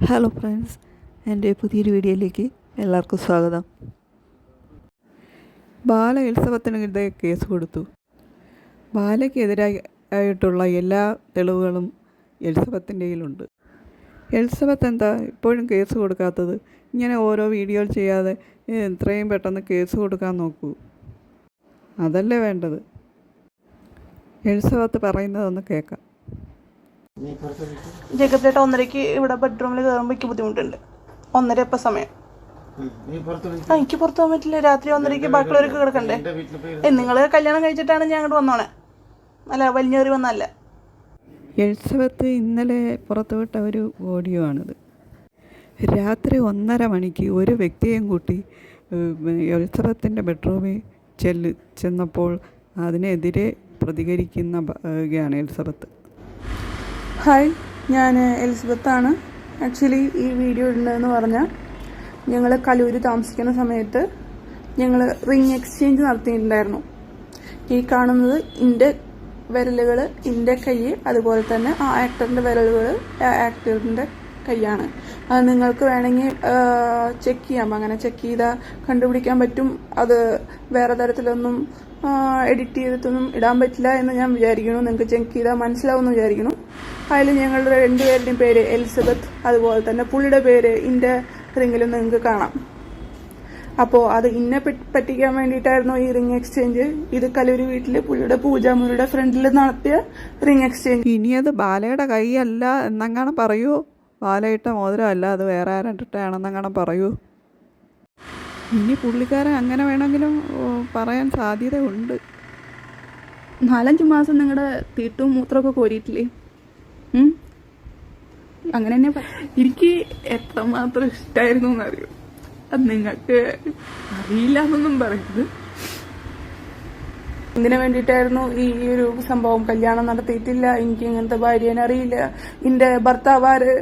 Hello friends, എൻ്റെ പുതിയൊരു വീഡിയോയിലേക്ക് എല്ലാവർക്കും സ്വാഗതം. ബാല എലിസബത്തിനെതിരെ കേസ് കൊടുത്തു. ബാലയ്ക്കെതിരായിട്ടുള്ള എല്ലാ തെളിവുകളും എലിസബത്തിൻ്റെ കയ്യിലുണ്ട്. എലിസബത്ത് എന്താ ഇപ്പോഴും കേസ് കൊടുക്കാത്തത്? ഇങ്ങനെ ഓരോ വീഡിയോ ചെയ്യാതെ എത്രയും പെട്ടെന്ന് കേസ് കൊടുക്കാൻ നോക്കൂ. അതല്ലേ വേണ്ടത്. എലിസബത്ത് പറയുന്നതൊന്ന് കേൾക്കാം. ജേക്കബ് ചേട്ടാ 1:30 ഇവിടെ ബെഡ്റൂമിൽ കയറുമ്പോൾ എനിക്ക് ബുദ്ധിമുട്ടുണ്ട്. 1:30 ഇപ്പം സമയം. എനിക്ക് പുറത്തു പോകാൻ പറ്റില്ല. രാത്രി 1:30 ബാക്കിയുള്ളവർക്ക് കിടക്കണ്ടേ? നിങ്ങൾ കല്യാണം കഴിച്ചിട്ടാണ് ഞാൻ അങ്ങോട്ട് വന്നോണേ, അല്ല വലിഞ്ഞേറി വന്നല്ല. എലിസബത്ത് ഇന്നലെ പുറത്തുവിട്ട ഒരു ഓഡിയോ ആണിത്. രാത്രി 1:30 മണിക്ക് ഒരു വ്യക്തിയെയും കൂട്ടി എലിസബത്തിൻ്റെ ബെഡ്റൂമിൽ ചെന്നപ്പോൾ അതിനെതിരെ പ്രതികരിക്കുകയാണ് എലിസബത്ത്. ഹായ്, ഞാൻ എലിസബത്താണ്. ആക്ച്വലി ഈ വീഡിയോ ഇടുന്നതെന്ന് പറഞ്ഞാൽ ഞങ്ങൾ കലൂര് താമസിക്കുന്ന സമയത്ത് ഞങ്ങൾ റിംഗ് എക്സ്ചേഞ്ച് നടത്തിയിട്ടുണ്ടായിരുന്നു. ഈ കാണുന്നത് എൻ്റെ വിരലുകൾ, എൻ്റെ കൈ, അതുപോലെ തന്നെ ആ ആക്ടറിൻ്റെ വിരലുകൾ ആക്ടറിൻ്റെ കൈയാണ്. അത് നിങ്ങൾക്ക് വേണമെങ്കിൽ ചെക്ക് ചെയ്യാം. അങ്ങനെ ചെക്ക് ചെയ്താൽ കണ്ടുപിടിക്കാൻ പറ്റും. അത് വേറെ തരത്തിലൊന്നും എഡിറ്റ് ചെയ്തിട്ടൊന്നും ഇടാൻ പറ്റില്ല എന്ന് ഞാൻ വിചാരിക്കുന്നു. നിങ്ങൾക്ക് ചെക്ക് ചെയ്താൽ മനസ്സിലാവുമെന്ന് വിചാരിക്കുന്നു. അതിൽ ഞങ്ങളുടെ രണ്ടുപേരുടെയും പേര് എലിസബത്ത്, അതുപോലെ തന്നെ പുള്ളിയുടെ പേര് എൻ്റെ റിങ്ങിലും നിങ്ങൾക്ക് കാണാം. അപ്പോൾ അത് ഇന്നെ പറ്റിക്കാൻ വേണ്ടിയിട്ടായിരുന്നു ഈ റിംഗ് എക്സ്ചേഞ്ച്. ഇത് കലൂര് വീട്ടിൽ പുള്ളിയുടെ പൂജാമുറിയുടെ ഫ്രണ്ടിൽ നടത്തിയ റിംഗ് എക്സ്ചേഞ്ച്. ഇനി അത് ബാലയുടെ കൈയല്ല എന്നങ്ങനെ പറയൂ. ബാലയിട്ട മോതിരമല്ല, അത് വേറെ ആരാണ്ടിട്ടാണെന്നങ്ങനെ പറയൂ. ഇനി പുള്ളിക്കാരൻ അങ്ങനെ വേണമെങ്കിലും പറയാൻ സാധ്യതയുണ്ട്. 4-5 മാസം നിങ്ങളുടെ തീട്ടും മൂത്രമൊക്കെ കോരിയിട്ടില്ലേ? അങ്ങനെ തന്നെ എനിക്ക് എത്രമാത്രം ഇഷ്ടമായിരുന്നു എന്നറിയോ? അത് നിങ്ങൾക്ക് അറിയില്ല എന്നൊന്നും പറയുന്നത്. ഇതിനു വേണ്ടിയിട്ടായിരുന്നു ഈ ഒരു സംഭവം. കല്യാണം നടത്തിയിട്ടില്ല, എനിക്ക് ഇങ്ങനത്തെ ഭാര്യനെ അറിയില്ല, എന്റെ ഭർത്താവ് ആര്,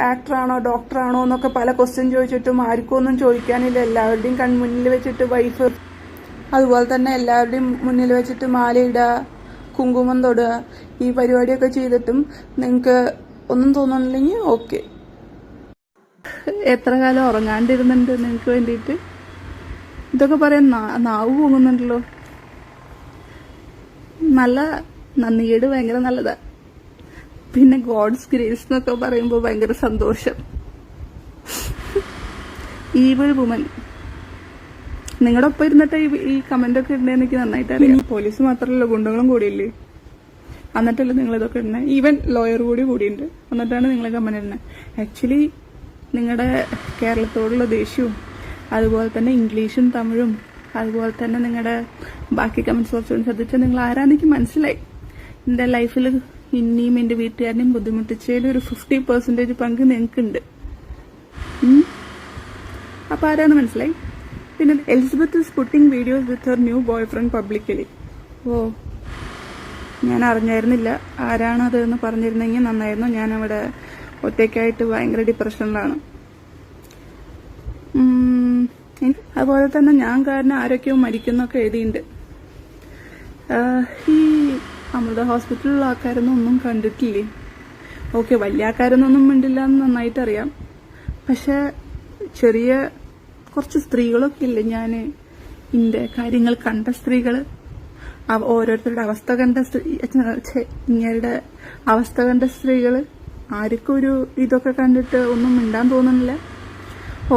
ആക്ടറാണോ ഡോക്ടറാണോ എന്നൊക്കെ പല ക്വസ്റ്റ്യൻ ചോദിച്ചിട്ടും ആർക്കും ഒന്നും ചോദിക്കാനില്ല. എല്ലാവരുടെയും കൺമുന്നിൽ വെച്ചിട്ട് വൈഫ്, അതുപോലെ തന്നെ എല്ലാവരുടെയും മുന്നിൽ വെച്ചിട്ട് മാലയിടുക, കുങ്കുമം തൊടുക, ഈ പരിപാടിയൊക്കെ ചെയ്തിട്ടും നിങ്ങൾക്ക് ഒന്നും തോന്നുന്നില്ലെങ്കിൽ ഓക്കെ. എത്ര കാലം ഉറങ്ങാണ്ടിരുന്നുണ്ട് നിങ്ങൾക്ക് വേണ്ടിയിട്ട്? ഇതൊക്കെ പറയാൻ നാവ് പോകുന്നുണ്ടല്ലോ. നല്ല നന്ദികേട് ഭയങ്കര നല്ലതാ. പിന്നെ ഗോഡ്സ് ഗ്രേസ് എന്നൊക്കെ പറയുമ്പോൾ ഭയങ്കര സന്തോഷം. Evil woman. നിങ്ങളുടെ ഒപ്പം ഇരുന്നിട്ട് ഈ കമന്റ് ഒക്കെ ഇടണേ എനിക്ക് നന്നായിട്ട് അറിയാം. പോലീസ് മാത്രമല്ല, ഗുണ്ടകളും കൂടിയില്ലേ? എന്നിട്ടല്ലേ നിങ്ങൾ ഇതൊക്കെ ഇടണേ? ഈവൻ ലോയർ കൂടിയുണ്ട്, എന്നിട്ടാണ് നിങ്ങൾ കമന്റ് ഇടണേ. ആക്ച്വലി നിങ്ങളുടെ കേരളത്തോടുള്ള ദേഷ്യവും, അതുപോലെ തന്നെ ഇംഗ്ലീഷും തമിഴും, അതുപോലെ തന്നെ നിങ്ങളുടെ ബാക്കി കമന്റ്സ് കുറച്ചുകൂടി ശ്രദ്ധിച്ചാൽ നിങ്ങൾ ആരാന്നെനിക്ക് മനസ്സിലായി. എൻ്റെ ലൈഫിൽ ഇനിയും എൻ്റെ വീട്ടുകാരനെയും ബുദ്ധിമുട്ടിച്ചതിൽ ഒരു 50% പങ്ക് നിങ്ങൾക്കുണ്ട്. അപ്പൊ ആരാന്ന് മനസ്സിലായി. പിന്നെ Elizabeth is putting videos with her new boyfriend publicly. ഓ, ഞാൻ അറിഞ്ഞായിരുന്നില്ല. ആരാണത് എന്ന് പറഞ്ഞിരുന്നെങ്കിൽ നന്നായിരുന്നു. ഞാനവിടെ ഒറ്റയ്ക്കായിട്ട് ഭയങ്കര ഡിപ്രഷനിലാണ്. അതുപോലെ തന്നെ ഞാൻ കാരണം ആരൊക്കെയോ മരിക്കുന്നൊക്കെ എഴുതിയിട്ടുണ്ട്. ഈ അമൃത ഹോസ്പിറ്റലിലുള്ള ആൾക്കാരൊന്നും ഒന്നും കണ്ടിട്ടില്ലേ? ഓക്കെ, വലിയ ആൾക്കാരൊന്നും മിണ്ടില്ല എന്ന് നന്നായിട്ട് അറിയാം. പക്ഷെ ചെറിയ കുറച്ച് സ്ത്രീകളൊക്കെ ഇല്ലേ, ഞാൻ ഇന്റെ കാര്യങ്ങൾ കണ്ട സ്ത്രീകള്, ഓരോരുത്തരുടെ അവസ്ഥ കണ്ട ഇങ്ങരുടെ അവസ്ഥ കണ്ട സ്ത്രീകള്, ആർക്കും ഒരു ഇതൊക്കെ കണ്ടിട്ട് ഒന്നും മിണ്ടാൻ തോന്നുന്നില്ല.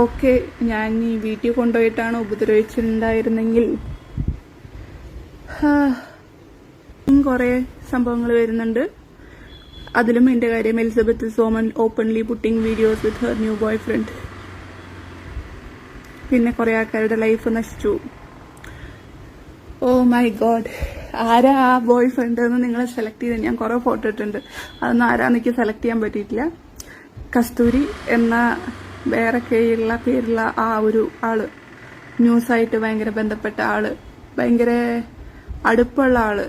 ഓക്കെ, ഞാൻ ഈ വീട്ടിൽ കൊണ്ടുപോയിട്ടാണ് ഉപദ്രവിച്ചിട്ടുണ്ടായിരുന്നെങ്കിൽ കുറെ സംഭവങ്ങൾ വരുന്നുണ്ട്. അതിലും എന്റെ കാര്യം. Elizabeth Soman openly putting videos with her new boy friend. പിന്നെ കുറെ ആൾക്കാരുടെ ലൈഫ് നശിച്ചു. ഓ മൈ ഗോഡ്, ആരാ ആ ബോയ് ഫ്രണ്ട് എന്ന് നിങ്ങളെ സെലക്ട് ചെയ്ത് ഞാൻ കുറെ ഫോട്ടോ ഇട്ടിട്ടുണ്ട്. അതൊന്നും ആരാന്നെനിക്ക് സെലക്ട് ചെയ്യാൻ പറ്റിയിട്ടില്ല. കസ്തൂരി എന്ന വേറെ പേരുള്ള ആ ഒരു ആള്, ന്യൂസായിട്ട് ഭയങ്കര ബന്ധപ്പെട്ട ആള്, ഭയങ്കര അടുപ്പുള്ള ആള്.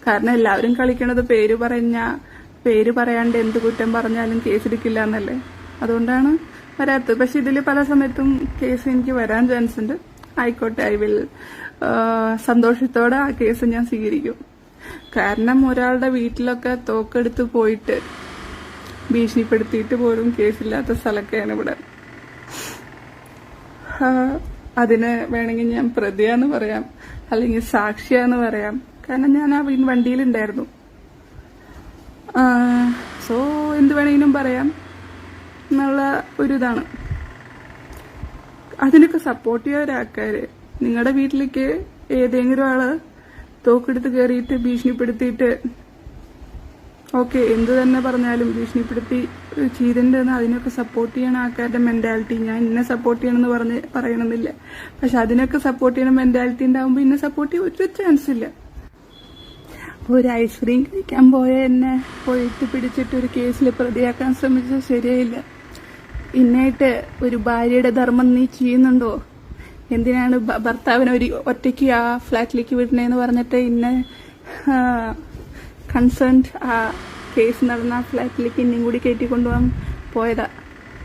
കാരണം എല്ലാവരും കളിക്കണത് പേര് പറയാണ്ട് എന്ത് കുറ്റം പറഞ്ഞാലും കേസെടുക്കില്ല എന്നല്ലേ. അതുകൊണ്ടാണ് വരാത്തത്. പക്ഷെ ഇതിൽ പല സമയത്തും കേസ് എനിക്ക് വരാൻ ചാൻസ് ഉണ്ട്. ആയിക്കോട്ടെ, ഐ വിൽ സന്തോഷത്തോടെ ആ കേസ് ഞാൻ സ്വീകരിക്കും. കാരണം ഒരാളുടെ വീട്ടിലൊക്കെ തോക്കെടുത്ത് പോയിട്ട് ഭീഷണിപ്പെടുത്തിയിട്ട് പോലും കേസില്ലാത്ത സ്ഥലമൊക്കെയാണ് ഇവിടെ. അതിന് വേണമെങ്കിൽ ഞാൻ പ്രതിയാന്ന് പറയാം, അല്ലെങ്കിൽ സാക്ഷിയാന്ന് പറയാം. കാരണം ഞാൻ ആ വണ്ടിയിലുണ്ടായിരുന്നു. സോ എന്ത് വേണമെങ്കിലും പറയാം എന്നുള്ള ഒരിതാണ്. അതിനൊക്കെ സപ്പോർട്ട് ചെയ്യുക ഒരാൾക്കാര്. നിങ്ങളുടെ വീട്ടിലേക്ക് ഏതെങ്കിലും ആള് തോക്കെടുത്ത് കയറിയിട്ട് ഭീഷണിപ്പെടുത്തിയിട്ട്, ഓക്കെ എന്ത് തന്നെ പറഞ്ഞാലും ഭീഷണിപ്പെടുത്തി ചെയ്തിട്ടുണ്ടെന്ന് അതിനൊക്കെ സപ്പോർട്ട് ചെയ്യണ ആൾക്കാരുടെ മെന്റാലിറ്റി, ഞാൻ ഇന്നെ സപ്പോർട്ട് ചെയ്യണമെന്ന് പറയണമെന്നില്ല, പക്ഷെ അതിനൊക്കെ സപ്പോർട്ട് ചെയ്യണ മെന്റാലിറ്റി ഉണ്ടാവുമ്പോൾ ഇന്നെ സപ്പോർട്ട് ചെയ്യാൻ ഒരു ചാൻസ് ഇല്ല. ഒരു ഐസ്ക്രീം കഴിക്കാൻ പോയ എന്നെ പോയിട്ട് പിടിച്ചിട്ട് ഒരു കേസിൽ പ്രതിയാക്കാൻ ശ്രമിച്ചത് ശരിയായില്ല. ഇന്നായിട്ട് ഒരു ഭാര്യയുടെ ധർമ്മം നീ ചെയ്യുന്നുണ്ടോ? എന്തിനാണ് ഭർത്താവിനെ ഒരു ഒറ്റയ്ക്ക് ആ ഫ്ലാറ്റിലേക്ക് വിടണേന്ന് പറഞ്ഞിട്ട് ഇന്നെ കൺസേൺഡ് ആ കേസ് നടന്ന ആ ഫ്ലാറ്റിലേക്ക് ഇന്നും കൂടി കയറ്റിക്കൊണ്ടുപോകാൻ പോയതാ.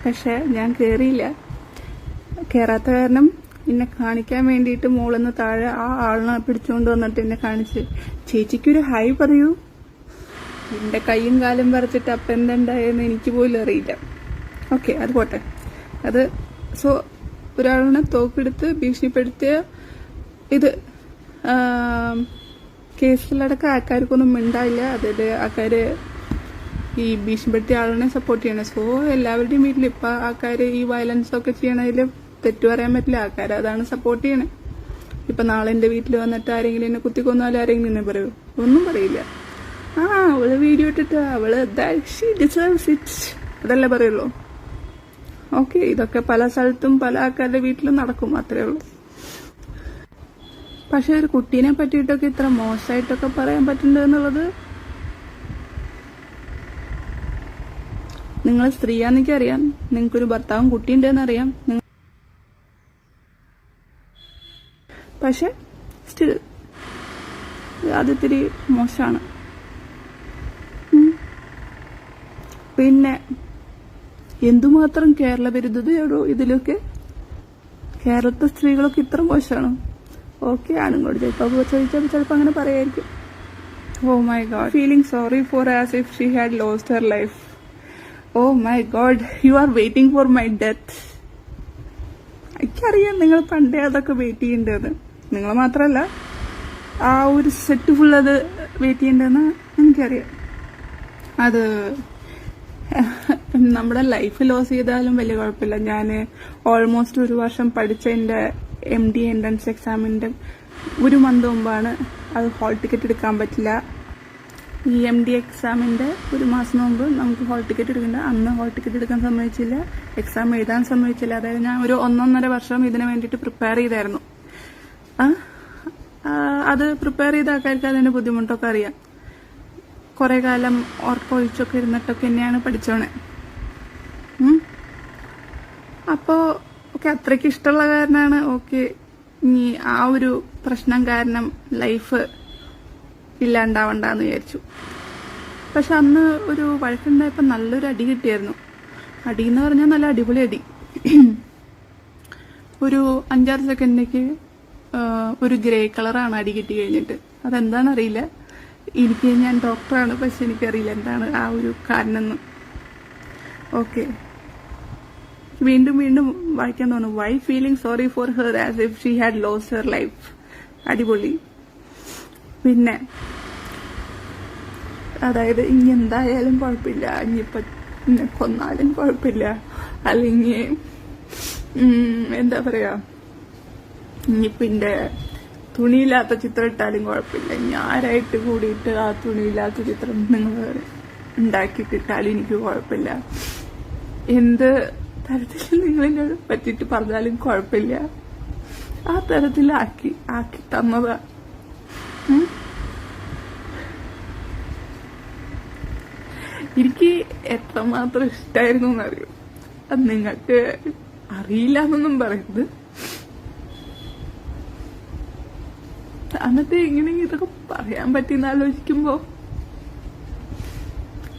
പക്ഷെ ഞാൻ കയറിയില്ല. കയറാത്ത കാരണം എന്നെ കാണിക്കാൻ വേണ്ടിയിട്ട് മോളിന്ന് താഴെ ആ ആളിനെ പിടിച്ചുകൊണ്ട് വന്നിട്ട് എന്നെ കാണിച്ച്, ചേച്ചിക്കൊരു ഹായ് പറയൂ. എന്റെ കൈയും കാലും പറിച്ചിട്ട് അപ്പം എന്തുണ്ടായെന്ന് എനിക്ക് പോലും അറിയില്ല. ഓക്കെ, അത് പോട്ടെ. അത് സോ ഒരാളിനെ തോക്കെടുത്ത് ഭീഷണിപ്പെടുത്തിയ ഇത് കേസിലടക്കം ആൾക്കാർക്കൊന്നും മിണ്ടായില്ല. അതിൽ ആൾക്കാര് ഈ ഭീഷണിപ്പെടുത്തിയ ആളിനെ സപ്പോർട്ട് ചെയ്യണം. സോ എല്ലാവരുടെയും വീട്ടിൽ ഇപ്പൊ ആൾക്കാര് ഈ വയലൻസ് ഒക്കെ ചെയ്യണതിൽ തെറ്റു പറയാൻ പറ്റില്ല. ആൾക്കാർ അതാണ് സപ്പോർട്ട് ചെയ്യണേ. ഇപ്പൊ നാളെ എന്റെ വീട്ടിൽ വന്നിട്ട് ആരെങ്കിലും എന്നെ കുത്തിക്കൊന്നാലും ആരെങ്കിലും എന്നെ പറയൂ? ഒന്നും പറയില്ല. അവള് വീഡിയോ ഇട്ടിട്ട് അവള് അതല്ലേ പറയുള്ളൂ. ഓക്കെ, ഇതൊക്കെ പല സ്ഥലത്തും പല ആൾക്കാരുടെ വീട്ടിലും നടക്കും, അത്രേ ഉള്ളൂ. പക്ഷെ ഒരു കുട്ടീനെ പറ്റിയിട്ടൊക്കെ ഇത്ര മോശമായിട്ടൊക്കെ പറയാൻ പറ്റുന്നുണ്ട് എന്നുള്ളത്, നിങ്ങൾ സ്ത്രീയാന്നെനിക്ക് അറിയാം, നിങ്ങൾക്കൊരു ഭർത്താവും കുട്ടിയുണ്ടെന്ന് അറിയാം, പക്ഷെ സ്റ്റിൽ അതിത്തിരി മോശമാണ്. പിന്നെ എന്തുമാത്രം കേരള വിരുദ്ധതയോടോ ഇതിലൊക്കെ. കേരളത്തെ സ്ത്രീകളൊക്കെ ഇത്ര മോശമാണോ? ഓക്കെ, ആണുങ്ങളോട് ചോദിച്ചപ്പോൾ ചിലപ്പോൾ അങ്ങനെ പറയായിരിക്കും. Oh my God, feeling sorry for as if she had lost her life. Oh my God, you are waiting for my death. എനിക്കറിയാം നിങ്ങൾ പണ്ടേ അതൊക്കെ വെയിറ്റ് ചെയ്യേണ്ടത്. നിങ്ങൾ മാത്രമല്ല, ആ ഒരു സെറ്റ് ഫുൾ അത് വെയിറ്റ് ചെയ്യേണ്ടതെന്ന് എനിക്കറിയാം. അത് നമ്മുടെ ലൈഫ് ലോസ് ചെയ്താലും വലിയ കുഴപ്പമില്ല. ഞാൻ ഓൾമോസ്റ്റ് ഒരു വർഷം പഠിച്ച എൻ്റെ MD എൻട്രൻസ് എക്സാമിൻ്റെ ഒരു മന്ത് മുമ്പാണ് അത് ഹോൾ ടിക്കറ്റ് എടുക്കാൻ പറ്റില്ല. ഈ MD എക്സാമിൻ്റെ ഒരു മാസം മുമ്പ് നമുക്ക് ഹോൾ ടിക്കറ്റ് എടുക്കേണ്ട. അന്ന് ഹോൾ ടിക്കറ്റ് എടുക്കാൻ സമ്മതിച്ചില്ല, എക്സാം എഴുതാൻ സമ്മതിച്ചില്ല. അതായത് ഞാൻ ഒരു 1.5 വർഷം ഇതിനു വേണ്ടിയിട്ട് പ്രിപ്പയർ ചെയ്തായിരുന്നു. അത് പ്രിപ്പയർ ചെയ്ത ആൾക്കാർക്ക് അതിന്റെ ബുദ്ധിമുട്ടൊക്കെ അറിയാം. കുറെ കാലം ഓർക്കൊഴിച്ചൊക്കെ ഇരുന്നിട്ടൊക്കെ തന്നെയാണ് പഠിച്ചോണേ. അപ്പോ ഓക്കെ, അത്രയ്ക്ക് ഇഷ്ടമുള്ള കാരണമാണ്. ഓക്കെ, ഇനി ആ ഒരു പ്രശ്നം കാരണം ലൈഫ് ഇല്ലാണ്ടാവണ്ടെന്ന് വിചാരിച്ചു. പക്ഷെ അന്ന് ഒരു വഴക്കുണ്ടായപ്പോ നല്ലൊരു അടി കിട്ടിയായിരുന്നു. അടി എന്ന് പറഞ്ഞാൽ നല്ല അടിപൊളി അടി. ഒരു 5-6 സെക്കൻഡിലേക്ക് ഒരു ഗ്രേ കളറാണ് അടി കിട്ടി കഴിഞ്ഞിട്ട്. അതെന്താണെന്നറിയില്ല. ഞാൻ ഡോക്ടറാണ്, പക്ഷെ എനിക്കറിയില്ല എന്താണ് ആ ഒരു കാരണം. ഓക്കെ, വീണ്ടും വീണ്ടും വായിക്കാൻ തോന്നും. Why feeling sorry for her as if she had lost her life. അടിപൊളി. പിന്നെ അതായത് ഇനി എന്തായാലും കുഴപ്പമില്ല, ഇനിയിപ്പൊ കൊന്നാലും കുഴപ്പമില്ല, അല്ലെങ്കിൽ എന്താ പറയാ, ഇനിയിപ്പൊ എന്റെ തുണിയില്ലാത്ത ചിത്രം ഇട്ടാലും കുഴപ്പമില്ല. ഇനി ആരായിട്ട് കൂടിയിട്ട് ആ തുണിയില്ലാത്ത ചിത്രം നിങ്ങൾ ഉണ്ടാക്കിയിട്ടിട്ടാലും എനിക്ക് കുഴപ്പമില്ല. എന്ത് തരത്തിൽ നിങ്ങളെന്നെ പറ്റിയിട്ട് പറഞ്ഞാലും കുഴപ്പമില്ല. ആ തരത്തിലാക്കി തന്നതാ. എനിക്ക് എത്രമാത്രം ഇഷ്ടമായിരുന്നു എന്നറിയോ? അത് നിങ്ങൾക്ക് അറിയില്ല എന്നൊന്നും പറയുന്നത്. അന്നത്തെ എങ്ങനെ ഇതൊക്കെ പറയാൻ പറ്റിയെന്ന് ആലോചിക്കുമ്പോ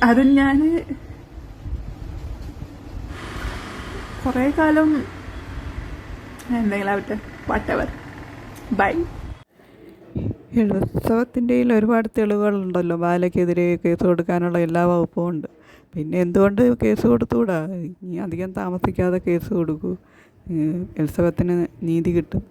അത് ഞാന് കുറെ കാലം എന്തെങ്കിലും ആവട്ടെ, വാട്ടെവർ, ബൈ. എഴുത്തവത്തിൻ്റെ ഒരുപാട് തെളിവുകളുണ്ടല്ലോ. ബാലയ്ക്കെതിരെ കേസ് കൊടുക്കാനുള്ള എല്ലാ വകുപ്പും ഉണ്ട്. പിന്നെ എന്തുകൊണ്ട് കേസ് കൊടുത്തുകൂടാ? ഇനി അധികം താമസിക്കാതെ കേസ് കൊടുക്കൂ. എലിസബത്തിന് നീതി കിട്ടും.